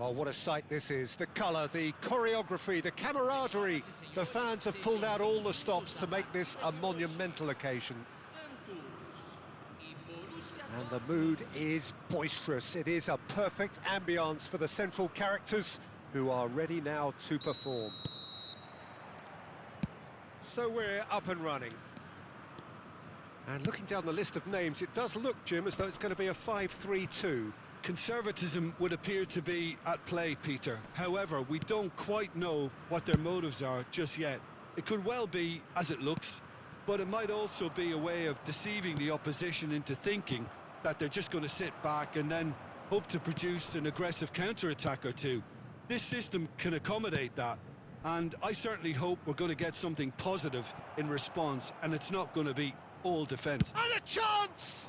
Oh, what a sight this is. The colour, the choreography, the camaraderie. The fans have pulled out all the stops to make this a monumental occasion. And the mood is boisterous. It is a perfect ambience for the central characters who are ready now to perform. So we're up and running. And looking down the list of names, it does look, Jim, as though it's going to be a 5-3-2. Conservatism would appear to be at play, Peter. However, we don't quite know what their motives are just yet. It could well be as it looks, but it might also be a way of deceiving the opposition into thinking that they're just going to sit back and then hope to produce an aggressive counter-attack or two. This system can accommodate that, and I certainly hope we're going to get something positive in response, and it's not going to be all defence. And a chance!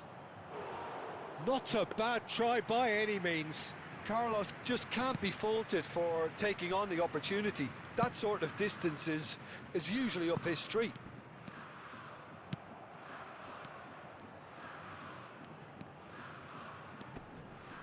Not a bad try by any means. Carlos just can't be faulted for taking on the opportunity. That sort of distance is usually up his street.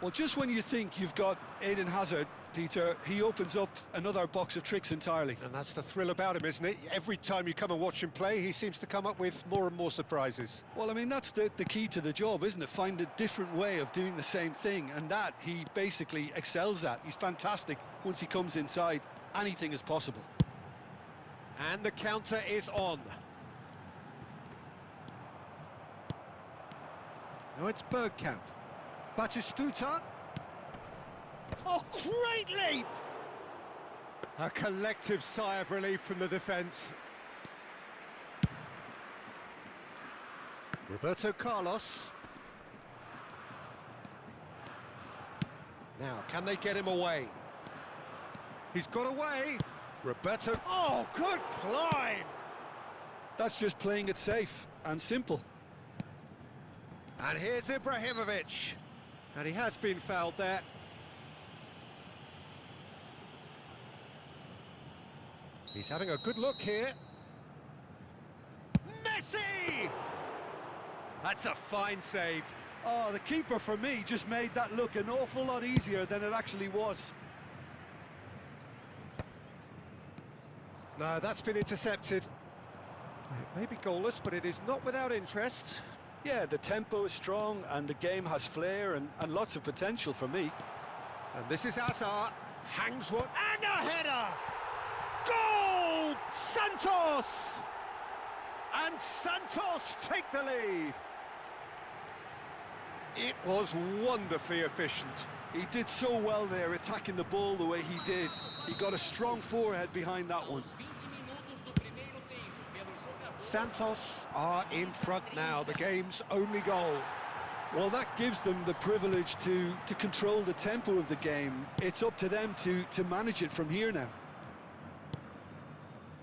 Well, just when you think you've got Eden Hazard, Peter, he opens up another box of tricks entirely. And that's the thrill about him, isn't it? Every time you come and watch him play, he seems to come up with more and more surprises. Well, I mean, that's the key to the job, isn't it? Find a different way of doing the same thing, and that he basically excels at. He's fantastic. Once he comes inside, anything is possible. And the counter is on. Now it's Bergkamp. Batistuta. Oh, great leap! A collective sigh of relief from the defence. Roberto Carlos. Now, can they get him away? He's got away. Roberto. Oh, good climb! That's just playing it safe and simple. And here's Ibrahimovic. And he has been fouled there. He's having a good look here. Messi! That's a fine save. Oh, the keeper, for me, just made that look an awful lot easier than it actually was. No, that's been intercepted. It may be goalless, but it is not without interest. Yeah, the tempo is strong and the game has flair and lots of potential for me. And this is Hazard. Hangs one. And a header! Goal! Santos! And Santos take the lead. It was wonderfully efficient. He did so well there, attacking the ball the way he did. He got a strong forehead behind that one. Santos are in front now, the game's only goal. Well, that gives them the privilege to control the tempo of the game. It's up to them to manage it from here now.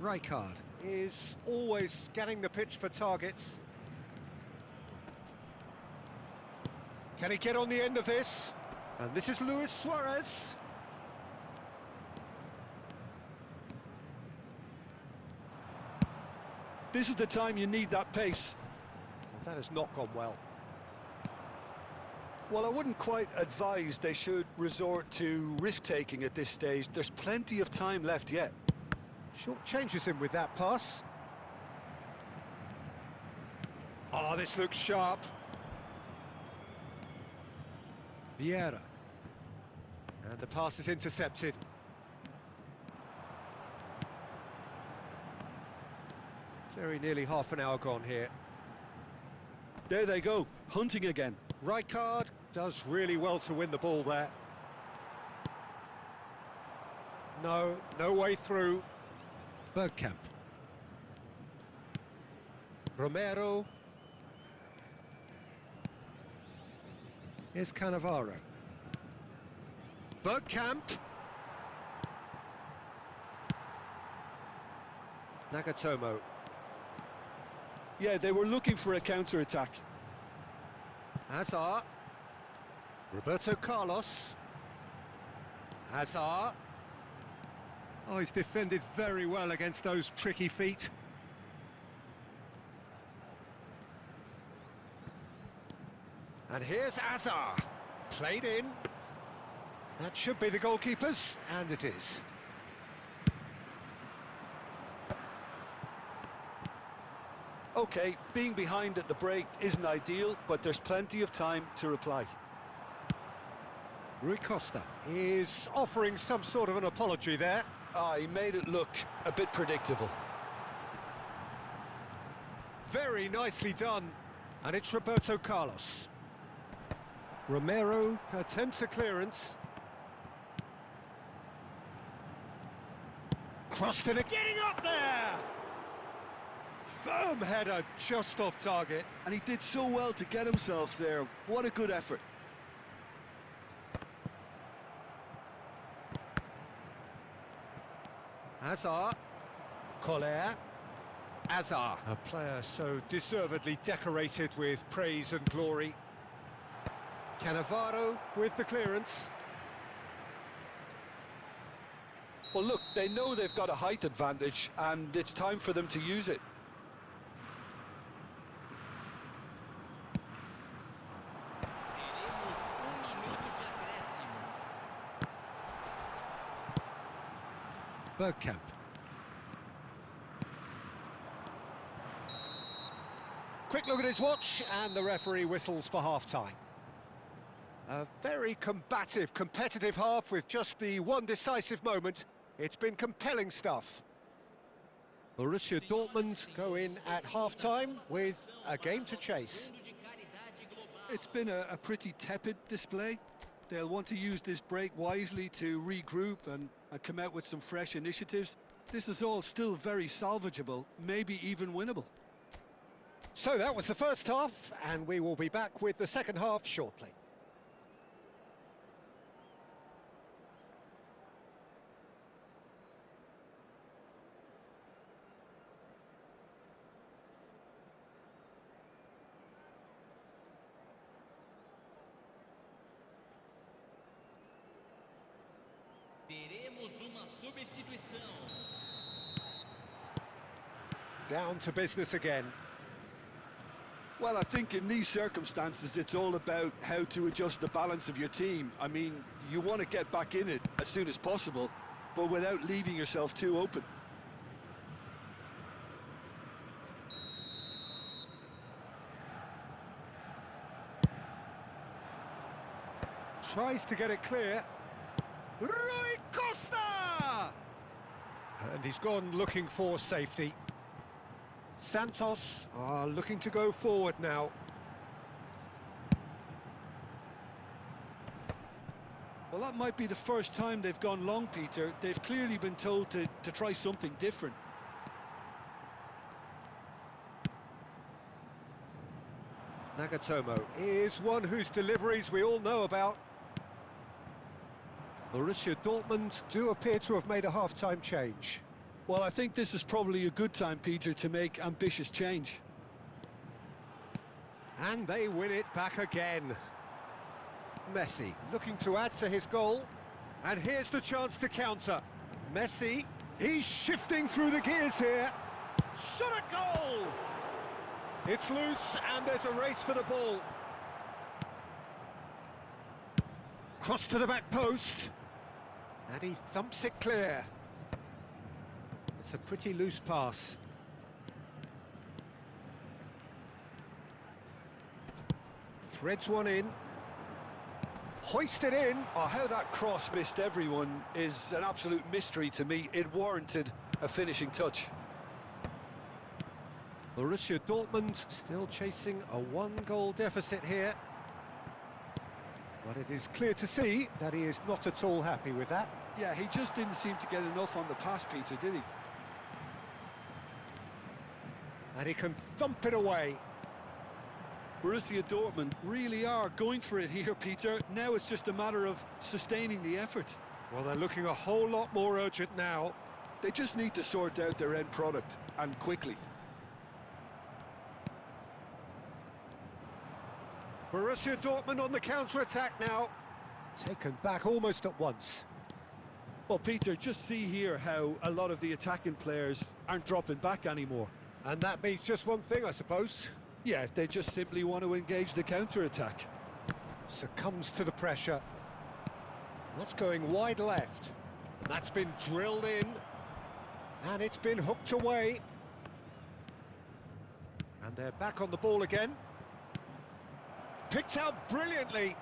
Rijkaard is always scanning the pitch for targets. Can he get on the end of this? And this is Luis Suarez. This is the time you need that pace. That has not gone well. Well, I wouldn't quite advise they should resort to risk-taking at this stage. There's plenty of time left yet. Short changes him with that pass. Oh, this looks sharp. Vieira. And the pass is intercepted. Very nearly half an hour gone here. There they go, hunting again. Rijkaard does really well to win the ball there. No way through. Bergkamp. Romero. Here's Cannavaro. Bergkamp. Nagatomo. Yeah, they were looking for a counter-attack. Hazard. Roberto Carlos. Hazard. Oh, he's defended very well against those tricky feet. And here's Hazard. Played in. That should be the goalkeepers, and it is. Okay, being behind at the break isn't ideal, but there's plenty of time to reply. Rui Costa is offering some sort of an apology there. He made it look a bit predictable. Very nicely done. And it's Roberto Carlos. Romero attempts a clearance. Crossed in it, getting up there! Firm header, just off target. And he did so well to get himself there. What a good effort. Hazard. Collier. Hazard, a player so deservedly decorated with praise and glory. Cannavaro with the clearance. Well, look, they know they've got a height advantage, and it's time for them to use it. Bergkamp. Quick look at his watch, and the referee whistles for half-time. A very combative, competitive half with just the one decisive moment. It's been compelling stuff. Borussia Dortmund go in at half-time with a game to chase. It's been a pretty tepid display. They'll want to use this break wisely to regroup and come out with some fresh initiatives. This is all still very salvageable, maybe even winnable. So that was the first half, and we will be back with the second half shortly. Teremos uma substituição. Down to business again. Well, I think in these circumstances, it's all about how to adjust the balance of your team. I mean, you want to get back in it as soon as possible, but without leaving yourself too open. Tries to get it clear. Rui Costa! And he's gone looking for safety. Santos are looking to go forward now. Well, that might be the first time they've gone long, Peter. They've clearly been told to try something different. Nagatomo is one whose deliveries we all know about. Borussia Dortmund do appear to have made a half-time change. Well, I think this is probably a good time, Peter, to make ambitious change. And they win it back again. Messi looking to add to his goal. And here's the chance to counter. Messi, he's shifting through the gears here. Shot a goal! It's loose and there's a race for the ball. Cross to the back post. And he thumps it clear. It's a pretty loose pass. Threads one in. Hoisted in. Oh, how that cross missed everyone is an absolute mystery to me. It warranted a finishing touch. Borussia Dortmund still chasing a one-goal deficit here. But it is clear to see that he is not at all happy with that. Yeah, he just didn't seem to get enough on the pass, Peter, did he? And he can thump it away. Borussia Dortmund really are going for it here, Peter. Now it's just a matter of sustaining the effort. Well, they're looking a whole lot more urgent now. They just need to sort out their end product, and quickly. Borussia Dortmund on the counter-attack now. Taken back almost at once. Well, Peter, just see here how a lot of the attacking players aren't dropping back anymore. And that means just one thing, I suppose. Yeah, they just simply want to engage the counter-attack. Succumbs to the pressure. That's going wide left. That's been drilled in. And it's been hooked away. And they're back on the ball again. Picked out brilliantly.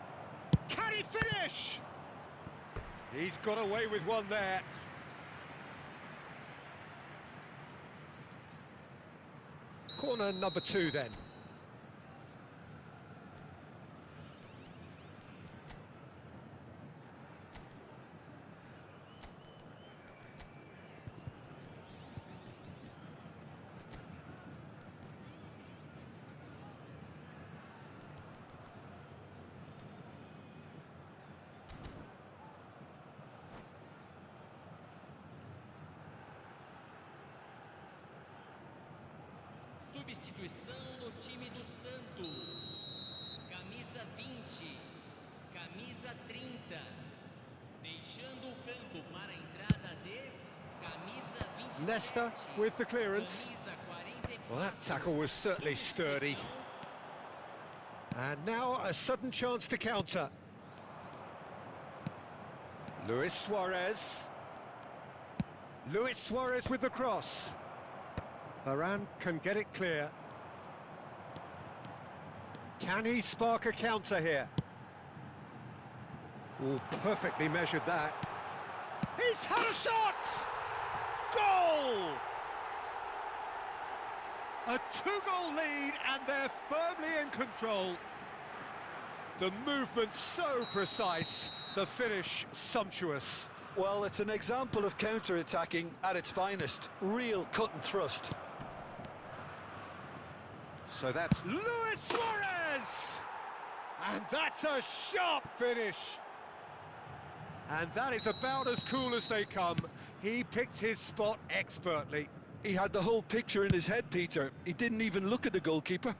Can he finish? He's got away with one there. Corner number 2 then. Substituição no time do Santos. Camisa 20, camisa 30. Deixando o campo para a entrada de camisa 27. Leicester with the clearance. Camisa 44. Well, that tackle was certainly sturdy. And now a sudden chance to counter. Luis Suarez. Luis Suarez with the cross. Varane can get it clear. Can he spark a counter here? Oh, perfectly measured that. He's had a shot! Goal! A 2-goal lead and they're firmly in control. The movement so precise, the finish sumptuous. Well, it's an example of counter-attacking at its finest. Real cut and thrust. So that's Luis Suarez! And that's a sharp finish. And that is about as cool as they come. He picked his spot expertly. He had the whole picture in his head, Peter. He didn't even look at the goalkeeper.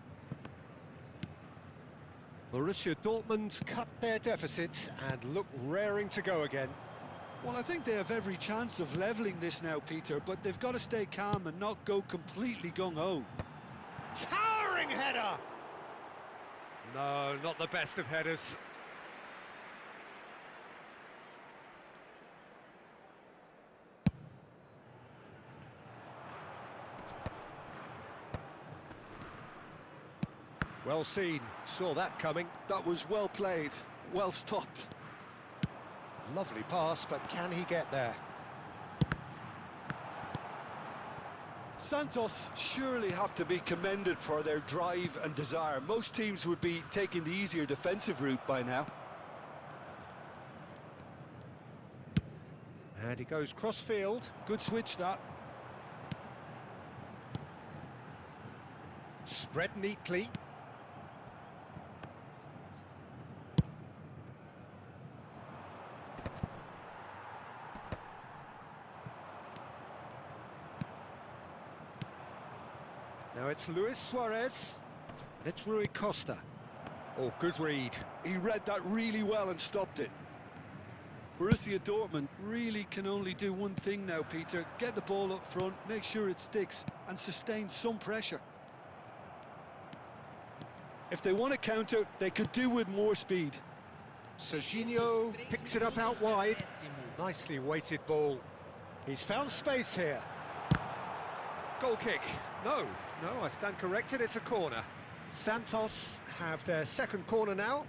Borussia Dortmund cut their deficit and look raring to go again. Well, I think they have every chance of levelling this now, Peter, but they've got to stay calm and not go completely gung-ho. Towering header! No, not the best of headers. Well seen, saw that coming. That was well played, well stopped. Lovely pass, but can he get there? Santos surely have to be commended for their drive and desire. Most teams would be taking the easier defensive route by now. And he goes cross-field. Good switch, that. Spread neatly. Now it's Luis Suarez. It's Rui Costa. Oh, good read. He read that really well and stopped it. Borussia Dortmund really can only do one thing now, Peter. Get the ball up front, make sure it sticks, and sustain some pressure. If they want to counter, they could do with more speed. Serginho picks it up out wide. Nicely weighted ball. He's found space here. Goal kick. No, I stand corrected, it's a corner. Santos have their second corner now.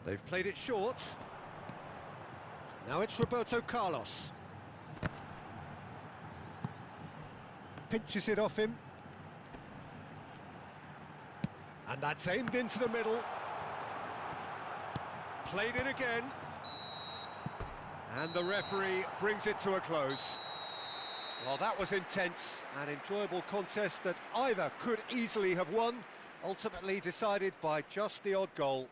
They've played it short. Now it's Roberto Carlos. Pinches it off him. And that's aimed into the middle. Played it again. And the referee brings it to a close. Well, that was intense, an enjoyable contest that either could easily have won, ultimately decided by just the odd goal.